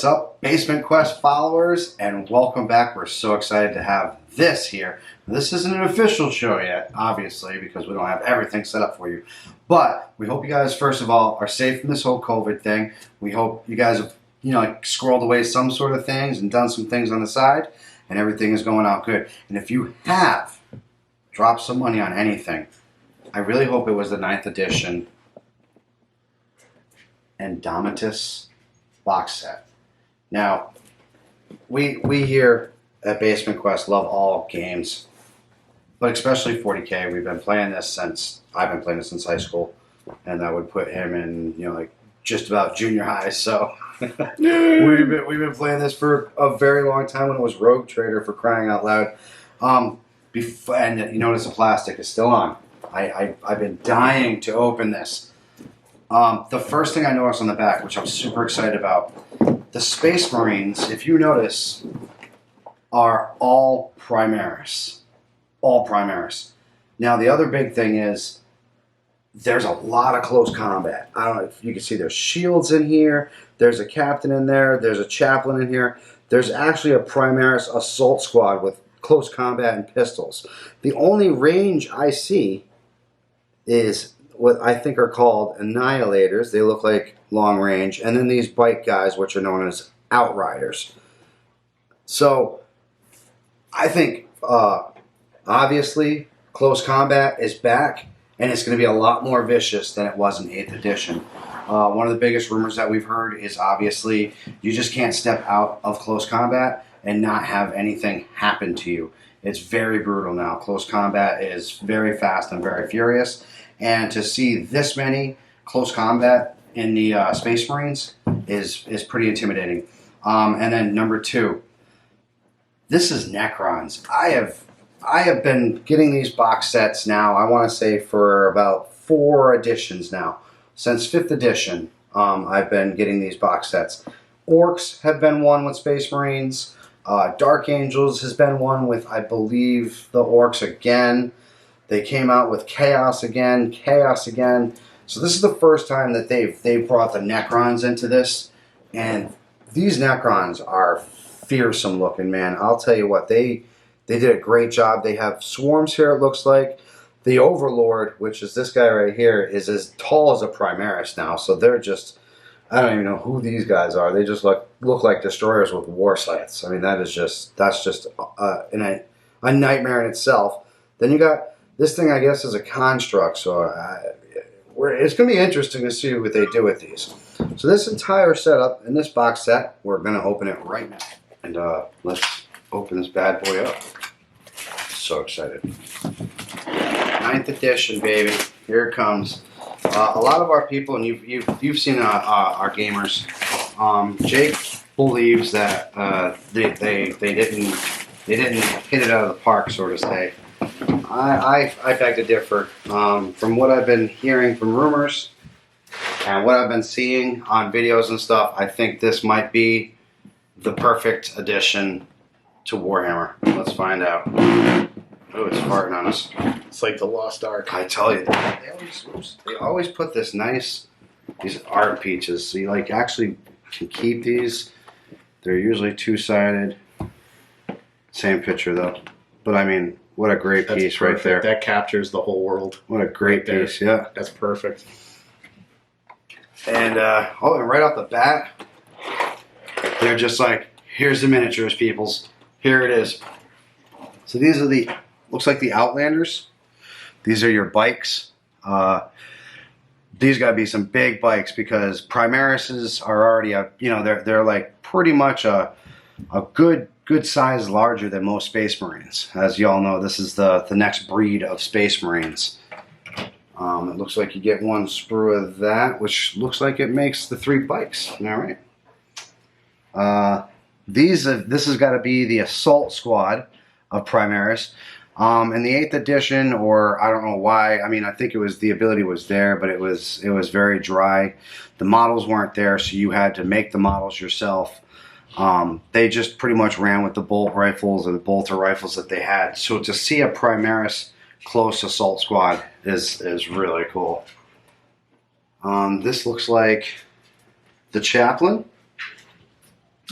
What's up, Basement Quest followers, and welcome back. We're so excited to have this here. This isn't an official show yet, obviously, because we don't have everything set up for you. But we hope you guys, first of all, are safe from this whole COVID thing. We hope you guys have, like scrolled away some sort of things and done some things on the side, and everything is going out good. And if you have dropped some money on anything, I really hope it was the 9th edition Indomitus box set. Now, we here at Basement Quest love all games, but especially 40K. We've been playing this since I've been playing this since high school, and that would put him in like just about junior high. So we've been playing this for a very long time when it was Rogue Trader, for crying out loud. And you notice the plastic is still on. I've been dying to open this. The first thing I noticed on the back, which I'm super excited about, the Space Marines, if you notice, are all Primaris. All Primaris. Now, the other big thing is there's a lot of close combat. I don't know if you can see there's shields in here, there's a captain in there, there's a chaplain in here. There's actually a Primaris assault squad with close combat and pistols. The only range I see is what I think are called annihilators. They look like long range. And then these bike guys, which are known as outriders. So I think obviously close combat is back, and it's going to be a lot more vicious than it was in 8th edition. One of the biggest rumors that we've heard is obviously you just can't step out of close combat and not have anything happen to you. It's very brutal now. Close combat is very fast and very furious. And to see this many close combat in the Space Marines is pretty intimidating. And then number 2, this is Necrons. I have been getting these box sets now, I want to say for about 4 editions now. Since 5th edition, I've been getting these box sets. Orcs have been one with Space Marines. Dark Angels has been one with, I believe, the Orcs again. They came out with Chaos again. So this is the first time that they've brought the Necrons into this. And these Necrons are fearsome looking, man. I'll tell you what, they did a great job. They have swarms here, it looks like. The Overlord, which is this guy right here, is as tall as a Primaris now. So they're just, I don't even know who these guys are. They just look like destroyers with war scythes. I mean, that's just a nightmare in itself. Then you got this thing, I guess, is a construct, so it's going to be interesting to see what they do with these. So this entire setup in this box set, we're going to open it right now. And let's open this bad boy up. So excited. 9th edition, baby. Here it comes. A lot of our people, and you've seen our gamers. Jake believes that they didn't hit it out of the park, so to say. I beg to differ. From what I've been hearing from rumors and what I've been seeing on videos and stuff, I think this might be the perfect addition to Warhammer. Let's find out. Oh, it's farting on us. It's like the Lost Ark. I tell you, they always put these art peaches, so you actually can keep these. They're usually 2-sided. Same picture though, but I mean, what a great piece right there. That captures the whole world. What a great piece, yeah. That's perfect. And, and right off the bat, they're just like, here's the miniatures, peoples. Here it is. So these are looks like the Outlanders. These are your bikes. These got to be some big bikes because Primarises are already, they're like pretty much a good size larger than most Space Marines. As you all know, this is the next breed of Space Marines. It looks like you get 1 sprue of that, which looks like it makes the 3 bikes. All right. This has got to be the assault squad of Primaris. In the 8th edition, or I don't know why, I mean, I think the ability was there, but it was very dry. The models weren't there, so you had to make the models yourself. They just pretty much ran with the bolt rifles or the bolter rifles that they had. So to see a Primaris close assault squad is really cool. This looks like the chaplain.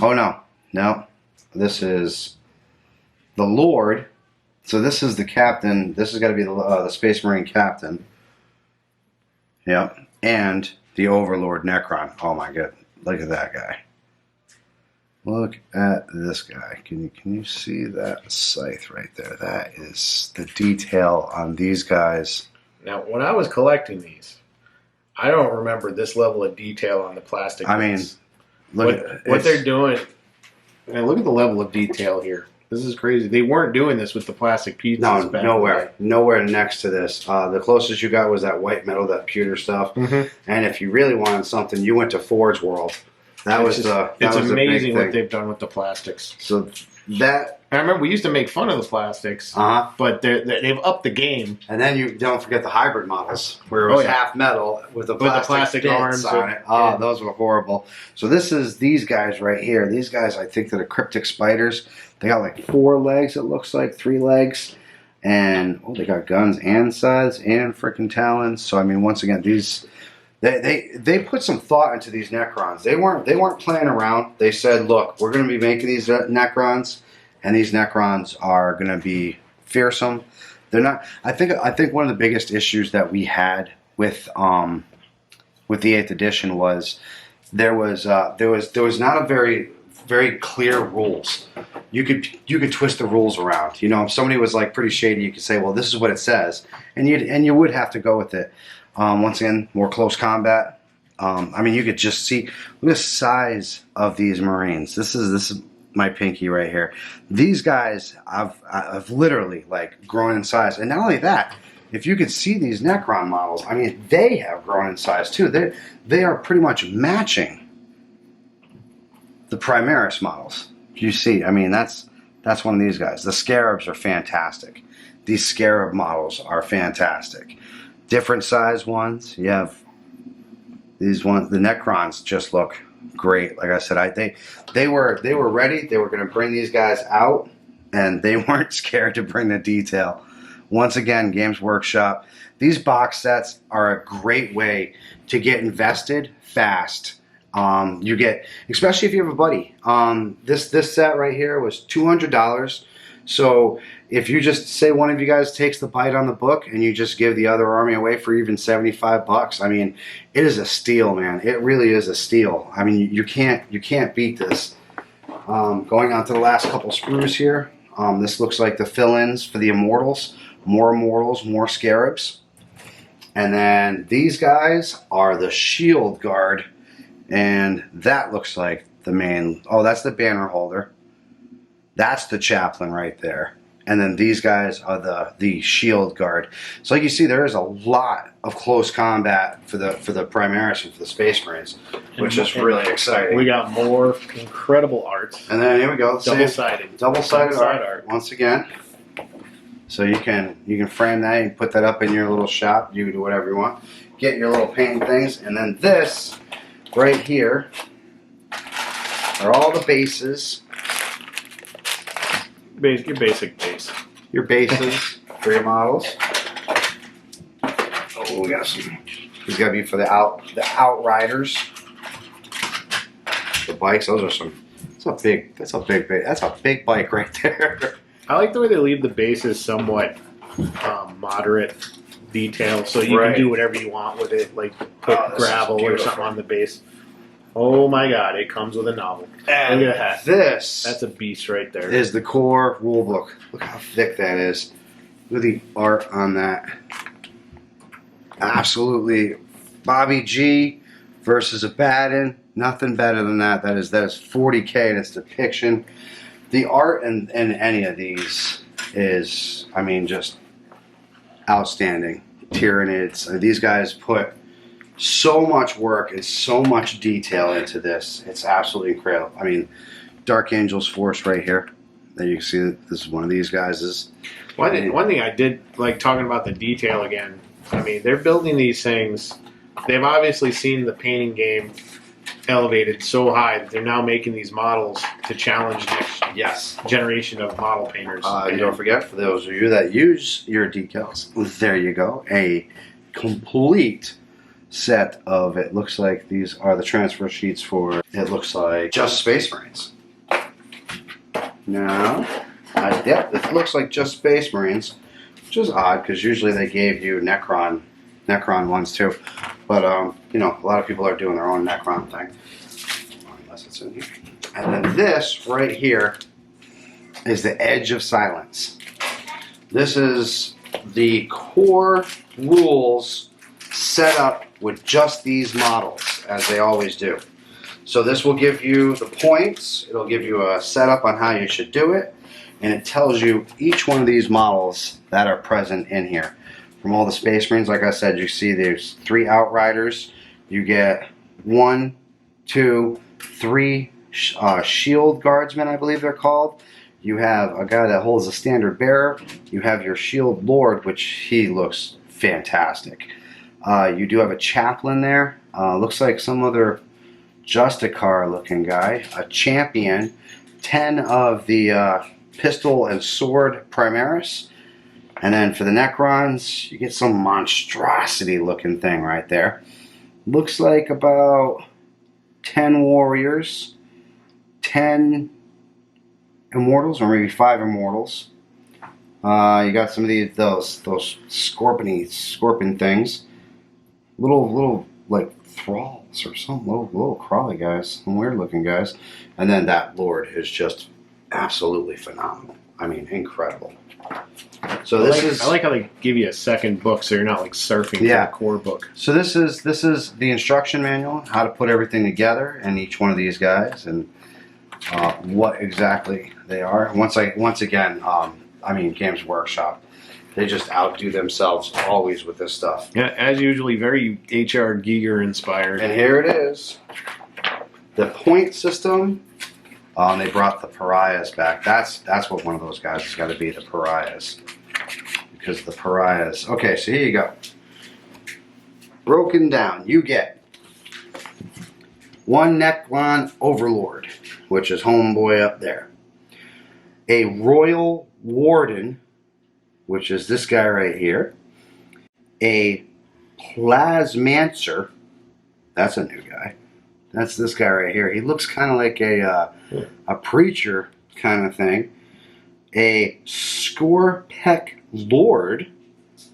Oh no. This is the Lord. So this is the captain. This has got to be the Space Marine captain. Yep. And the Overlord Necron. Oh my god. Look at that guy. Look at this guy. Can you see that scythe right there? That is the detail on these guys. Now, when I was collecting these, I don't remember this level of detail on the plastic. I mean, what they're doing. Man, look at the level of detail here. This is crazy. They weren't doing this with the plastic pieces. No, back nowhere next to this. The closest you got was that white metal, that pewter stuff. Mm-hmm. And if you really wanted something, you went to Forge World. It's amazing what they've done with the plastics. So that I remember we used to make fun of the plastics, but they've upped the game. And then you don't forget the hybrid models, where it was half metal with the plastic arms on it. Those were horrible. So this is these guys right here. These guys, I think, that are cryptic spiders. They got like 4 legs. It looks like 3 legs, and they got guns and scythes and freaking talons. So I mean, once again, these. They put some thought into these Necrons. They weren't playing around. They said, look, we're going to be making these Necrons, and these Necrons are going to be fearsome. They're not. I think one of the biggest issues that we had with the 8th edition was there was not a very clear rules. You could twist the rules around. You know, if somebody was like pretty shady, you could say, well, this is what it says, and you would have to go with it. Once again, more close combat. I mean, you could just see look at the size of these Marines. This is my pinky right here. These guys, I've literally like grown in size, and not only that, if you could see these Necron models, I mean, they have grown in size too. They are pretty much matching the Primaris models. You see, I mean, that's one of these guys. The Scarabs are fantastic. These Scarab models are fantastic. Different size ones. You have these ones. The Necrons just look great. Like I said, they were ready. They were going to bring these guys out, and they weren't scared to bring the detail. Once again, Games Workshop. These box sets are a great way to get invested fast. You get, especially if you have a buddy. This set right here was $200. So if you just say one of you guys takes the bite on the book and you just give the other army away for even $75, I mean, it is a steal, man. It really is a steal. I mean, you can't beat this. Going on to the last couple sprues here. This looks like the fill-ins for the Immortals. More Immortals, more Scarabs. And then these guys are the Shield Guard. And that looks like the main... Oh, that's the banner holder. That's the chaplain right there. And then these guys are the Shield Guard. So like you see, there is a lot of close combat for the Primaris and for the Space Marines, which is really exciting. We got more incredible art. And then here we go. Double-sided art once again. So you can frame that and put that up in your little shop. You can do whatever you want. Get your little painting things. And then this right here are all the bases. Your basic base. Your bases for your models. Oh, we got some. These got to be for the outriders. The bikes. Those are some. That's a big bike right there. I like the way they leave the bases somewhat moderate detail, so you can do whatever you want with it, like put gravel or something on the base. Oh my god, it comes with a novel. And look at that. That's a beast right there. Is the core rulebook. Look how thick that is. Look at the art on that. Absolutely. Bobby G versus Abaddon. Nothing better than that. That is $40K in its depiction. The art in any of these is, I mean, just outstanding. Tyranids. These guys put so much work and so much detail into this. It's absolutely incredible. I mean, Dark Angel's Force right here. There you can see that this is one of these guys. One thing I did like talking about the detail again. I mean, they're building these things. They've obviously seen the painting game elevated so high that they're now making these models to challenge the next generation of model painters. And don't forget, for those of you that use your decals, there you go, a complete set of, it looks like these are the transfer sheets for, it looks like just Space Marines. No, yep, it looks like just Space Marines, which is odd because usually they gave you Necron ones too. But you know, a lot of people are doing their own Necron thing, unless it's in here. And then this right here is the Edge of Silence. This is the core rules set up with just these models, as they always do. So this will give you the points, it'll give you a setup on how you should do it, and it tells you each one of these models that are present in here. From all the Space Marines, like I said, you see there's 3 Outriders, you get 1, 2, 3 Shield Guardsmen, I believe they're called. You have a guy that holds a Standard Bearer, you have your Shield Lord, which he looks fantastic. You do have a Chaplain there, looks like some other Justicar looking guy, a Champion, 10 of the Pistol and Sword Primaris, and then for the Necrons, you get some monstrosity looking thing right there. Looks like about 10 Warriors, 10 Immortals, or maybe 5 Immortals. You got some of those scorpion things, little like thralls or some little crawly guys, some weird looking guys, and then that Lord is just absolutely phenomenal. I mean, incredible. So I like how they give you a second book, so you're not like surfing through the core book. So this is the instruction manual, how to put everything together in each one of these guys, and what exactly they are. Once again, I mean, Games Workshop, they just outdo themselves always with this stuff. Yeah, as usually, very H.R. Giger inspired. And here it is, the point system. They brought the Pariahs back. That's what one of those guys has got to be, the Pariahs, because the Pariahs. Okay, so here you go. Broken down, you get 1 Necron Overlord, which is homeboy up there. A Royal Warden, which is this guy right here. A Plasmancer, that's a new guy. That's this guy right here. He looks kind of like a preacher kind of thing. A Scorpek Lord.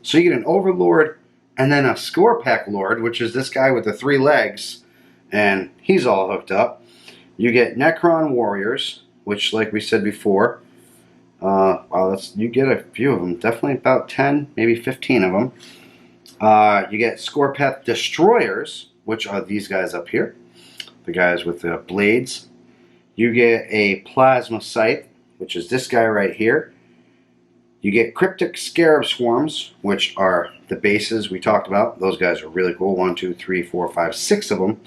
So you get an Overlord and then a Scorpek Lord, which is this guy with the 3 legs, and he's all hooked up. You get Necron Warriors, which, like we said before, you get a few of them. Definitely about 10, maybe 15 of them. You get Scorpek Destroyers, which are these guys up here. The guys with the blades. You get a Plasma Scythe, which is this guy right here. You get Cryptic Scarab Swarms, which are the bases we talked about. Those guys are really cool. 1, 2, 3, 4, 5, 6 of them.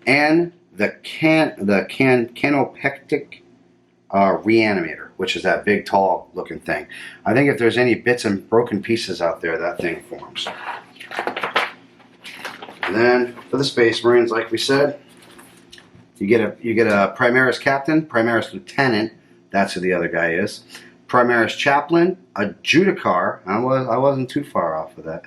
And the Canopectic Reanimator, which is that big, tall looking thing. I think if there's any bits and broken pieces out there, that thing forms. And then for the Space Marines, like we said, you get a Primaris Captain, Primaris Lieutenant. That's who the other guy is. Primaris Chaplain, a Judicar. I wasn't too far off of that.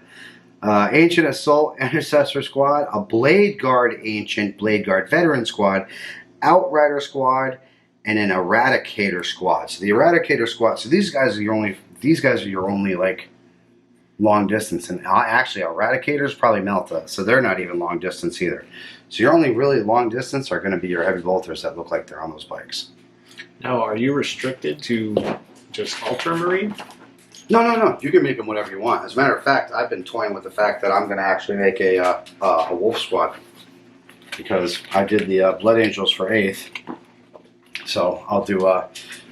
Ancient Assault Intercessor Squad, a Blade Guard Ancient, Blade Guard Veteran Squad, Outrider Squad, and an Eradicator Squad. So the Eradicator Squad. So these guys are your only like long distance, and actually Eradicators probably Melta, so they're not even long distance either. So your only really long distance are going to be your heavy bolters that look like they're on those bikes. Now, are you restricted to just Ultramarine? No. You can make them whatever you want. As a matter of fact, I've been toying with the fact that I'm going to actually make a Wolf Squad, because I did the Blood Angels for 8th, so I'll do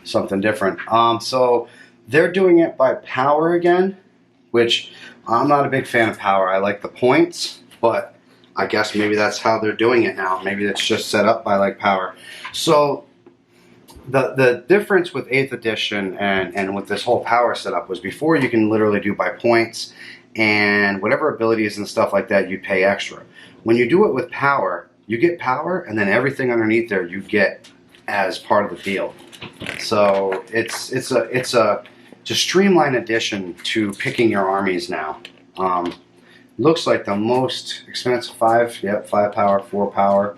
something different. So they're doing it by power again, which I'm not a big fan of power. I like the points, but I guess maybe that's how they're doing it now. Maybe it's just set up by like power. So the difference with 8th edition and with this whole power setup was before you can literally do by points, and whatever abilities and stuff like that you pay extra. When you do it with power, you get power, and then everything underneath there you get as part of the deal. So it's a streamlined addition to picking your armies now. Looks like the most expensive 5. Yep, 5 power, 4 power,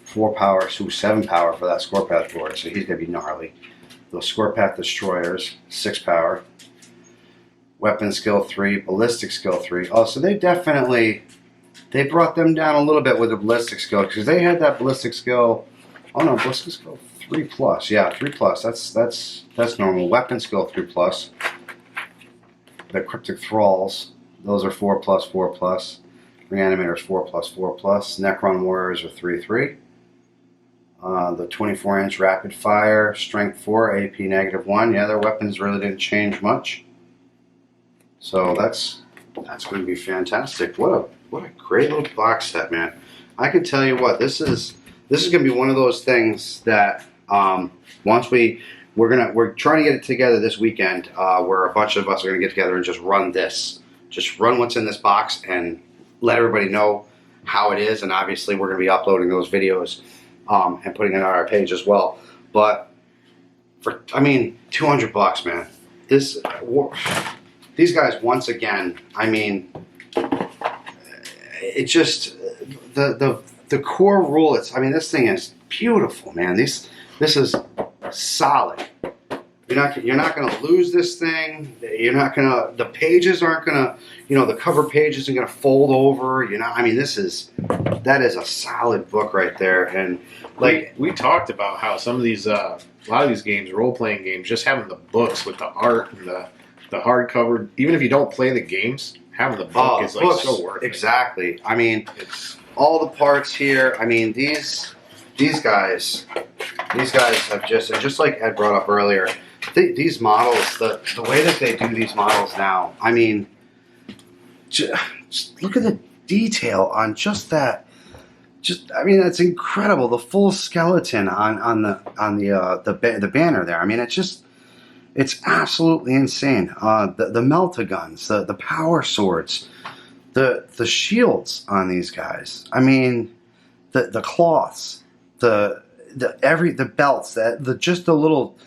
4 power, so 7 power for that Scorpath board. So he's gonna be gnarly. Those Scorpath destroyers, 6 power. Weapon skill 3, ballistic skill 3. Oh, so they brought them down a little bit with the ballistic skill because they had that ballistic skill. Oh no, ballistic skill 3 plus. Yeah, 3 plus. That's normal. Weapon skill 3 plus. The cryptic thralls, those are 4 plus, 4 plus. Reanimators 4 plus, 4 plus. Necron warriors are 3/3. The 24-inch rapid fire, strength 4, AP -1. Yeah, their weapons really didn't change much. So that's going to be fantastic. What a great little box set, man. I can tell you what, this is going to be one of those things that once we're trying to get it together this weekend, where a bunch of us are going to get together and just run what's in this box and let everybody know how it is. And obviously we're going to be uploading those videos and putting it on our page as well. But for $200, man. These guys, once again, it just the core rule. This thing is beautiful, man. This is solid. You're not going to lose this thing. The pages aren't going to, the cover page isn't going to fold over. That is a solid book right there. And like we talked about how some of these, a lot of these games, role-playing games, just having the books with the art and the hardcover, even if you don't play the games, having the book is so worth it. Exactly. It's all the parts here. These guys have just like Ed brought up earlier. These models, the way that they do these models now, just look at the detail on just that. That's incredible. The full skeleton on the banner there. It's absolutely insane. The melta-guns, the power swords, the shields on these guys. The cloths, the belts, the little.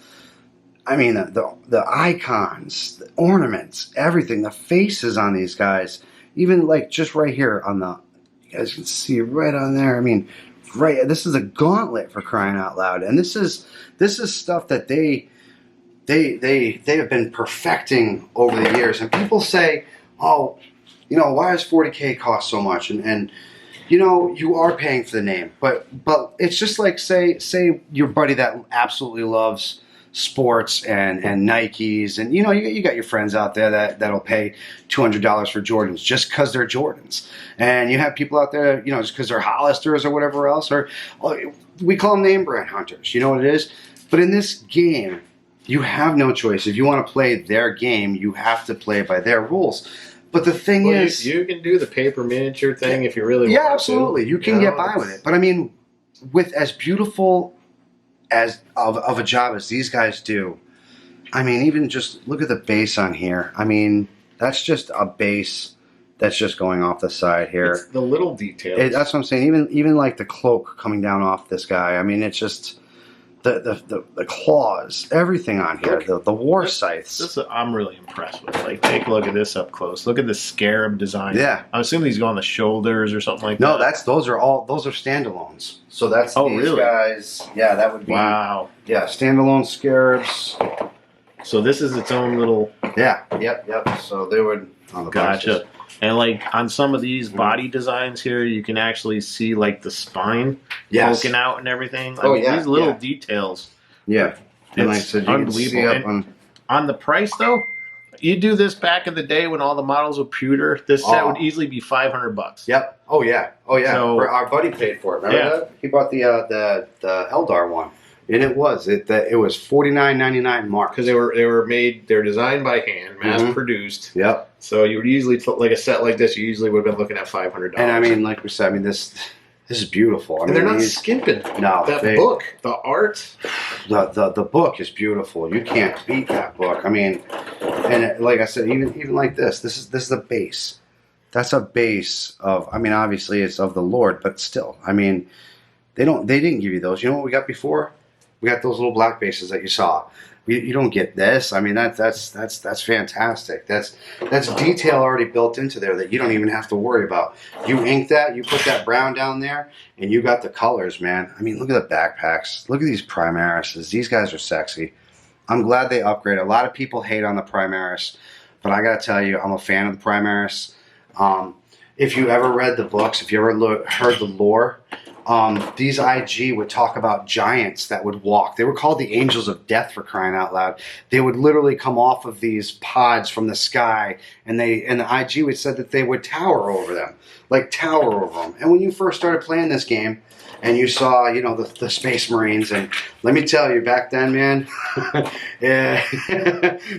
The icons, the ornaments, everything, the faces on these guys, even like just right here on you guys can see right on there. Right, this is a gauntlet for crying out loud, and this is stuff that they have been perfecting over the years. And people say, oh, why does 40K cost so much? And you are paying for the name, but it's just like say your buddy that absolutely loves sports and Nikes, and you got your friends out there that'll pay $200 for Jordans just because they're Jordans, and you have people out there just because they're Hollisters or whatever else, or we call them name brand hunters. You know what it is? But in this game, you have no choice. If you want to play their game, you have to play by their rules. But the thing is, you can do the paper miniature thing if you really want to. Yeah, absolutely. You can get by with it. But with as beautiful of a job as these guys do, even just look at the base on here. That's just a base that's just going off the side here. It's the little details. That's what I'm saying. Even like the cloak coming down off this guy. It's just the claws, everything on here. The war scythes. I'm really impressed with. Like, take a look at this up close. Look at the scarab design. Yeah, I'm assuming these go on the shoulders or something like that. No, those are standalones. So that's these really? Guys. Yeah, that would be wow. Yeah, standalone scarabs. So this is its own little. Yeah. Yep. So they would on the gotcha. boxes. And like on some of these body designs here, you can actually see like the spine poking out and everything. These little details. Yeah, it's like I said, unbelievable. On the price though, you do this back in the day when all the models were pewter. This set would easily be $500. Yep. Oh yeah. So, our buddy paid for it. Remember that? He bought the Eldar one. And it was $49.99 mark because they were designed by hand, mass produced. Yep. So you would usually like a set like this. You usually would have been looking at $500. And like we said, this is beautiful. And they're not skimping. No, that book, the art, the book is beautiful. You can't beat that book. And like I said, even like this is the base. That's a base of. Obviously it's of the Lord, but still, they didn't give you those. You know what we got before? We got those little black bases that you saw. You don't get this. I mean, that's fantastic. That's detail already built into there that you don't even have to worry about. You ink that, you put that brown down there, and you got the colors, man. I mean, look at the backpacks. Look at these Primarises. These guys are sexy. I'm glad they upgraded. A lot of people hate on the Primaris, but I gotta tell you, I'm a fan of the Primaris. If you ever read the books, if you ever heard the lore, these IG would talk about giants that would walk. They were called the angels of death, for crying out loud. They would literally come off of these pods from the sky, and the IG would said that they would tower over them, like tower over them. And when you first started playing this game, and you saw, you know, the Space Marines, and let me tell you, back then, man, yeah,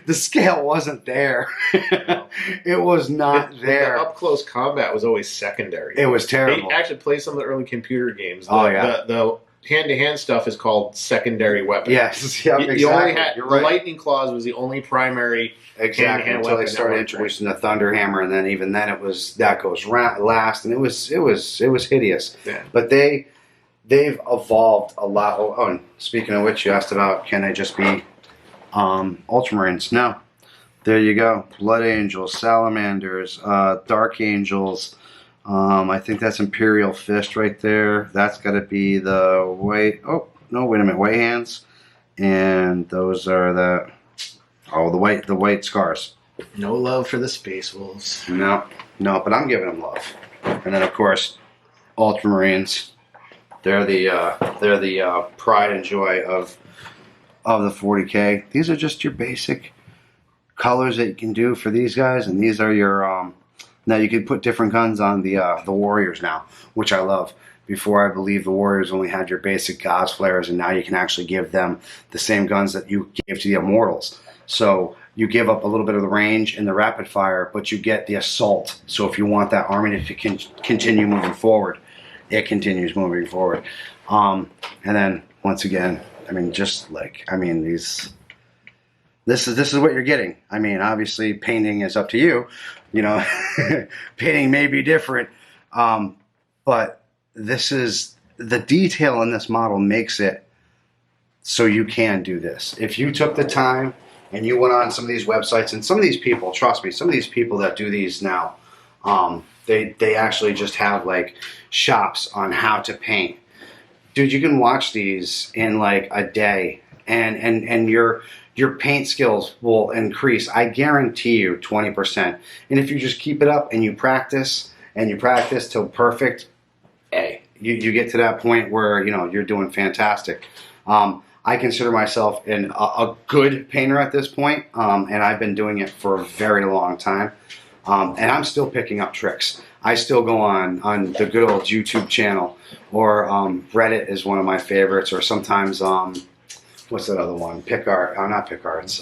the scale wasn't there. It was not there. The up close combat was always secondary. It was terrible. They actually played some of the early computer games. The hand-to-hand stuff is called secondary weapons. Yes, yeah, exactly. You only had, You're right. The lightning claws was the only primary exactly hand-to-hand until weapon. they started introducing the thunder hammer, and then even then it was that goes last, and it was hideous. Yeah. But they've evolved a lot. Oh, and speaking of which, you asked about can they just be Ultramarines? No. There you go. Blood Angels, Salamanders, Dark Angels. I think that's Imperial Fist right there. That's got to be the white. Oh no! Wait a minute. White Hands, and those are the white scars. No love for the Space Wolves. No, but I'm giving them love. And then of course, Ultramarines. They're the pride and joy of the 40K. These are just your basic colors that you can do for these guys, and these are your now you can put different guns on the warriors now, which I love. Before, I believe the warriors only had your basic Gauss flares, and now you can actually give them the same guns that you gave to the immortals. So you give up a little bit of the range and the rapid fire, but you get the assault. So if you want that army to continue moving forward, it continues moving forward. And then once again, I mean, just like, I mean, this is what you're getting. I mean, obviously painting is up to you, you know, painting may be different. But this is the detail in this model makes it so you can do this. If you took the time and you went on some of these websites, and some of these people, trust me, some of these people that do these now, they actually just have like shops on how to paint. Dude, you can watch these in like a day, and your paint skills will increase. I guarantee you 20%. And if you just keep it up and you practice till perfect, hey, you get to that point where you know you're doing fantastic. I consider myself a good painter at this point, and I've been doing it for a very long time. And I'm still picking up tricks. I still go on the good old YouTube channel, or Reddit is one of my favorites, or sometimes what's that other one? Picart? Oh, not Picart. It's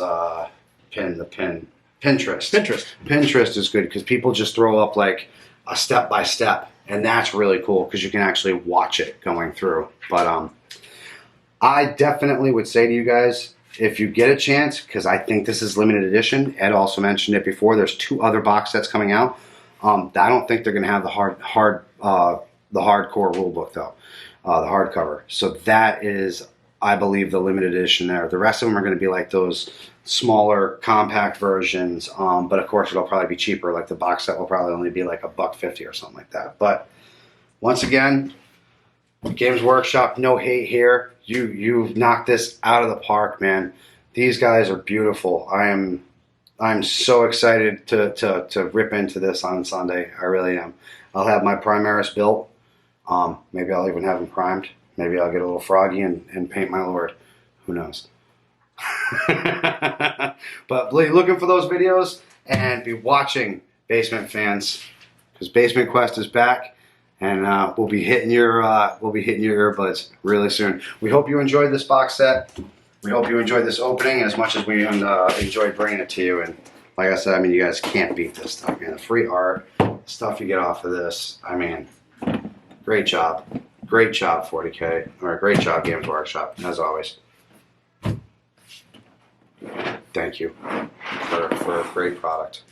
Pinterest. Pinterest is good because people just throw up like a step by step, and that's really cool because you can actually watch it going through. But I definitely would say to you guys, if you get a chance, because I think this is limited edition. Ed also mentioned it before. There's 2 other box sets coming out. I don't think they're going to have the hardcore rulebook though, the hardcover. So that is, I believe, the limited edition there. The rest of them are going to be like those smaller, compact versions. But of course, it'll probably be cheaper. Like the box set will probably only be like $1.50 or something like that. But once again, Games Workshop, no hate here. You've knocked this out of the park, man. These guys are beautiful. I'm so excited to rip into this on Sunday. I really am. I'll have my Primaris built. Maybe I'll even have them primed. Maybe I'll get a little froggy and paint my Lord. Who knows? But be looking for those videos and be watching, Basement fans, because Basement Quest is back. And we'll be hitting your earbuds really soon. We hope you enjoyed this box set. We hope you enjoyed this opening as much as we enjoyed bringing it to you. And like I said, I mean, you guys can't beat this stuff, man. The free art, the stuff you get off of this. I mean, great job, 40K, or great job, Games Workshop, as always. Thank you for a great product.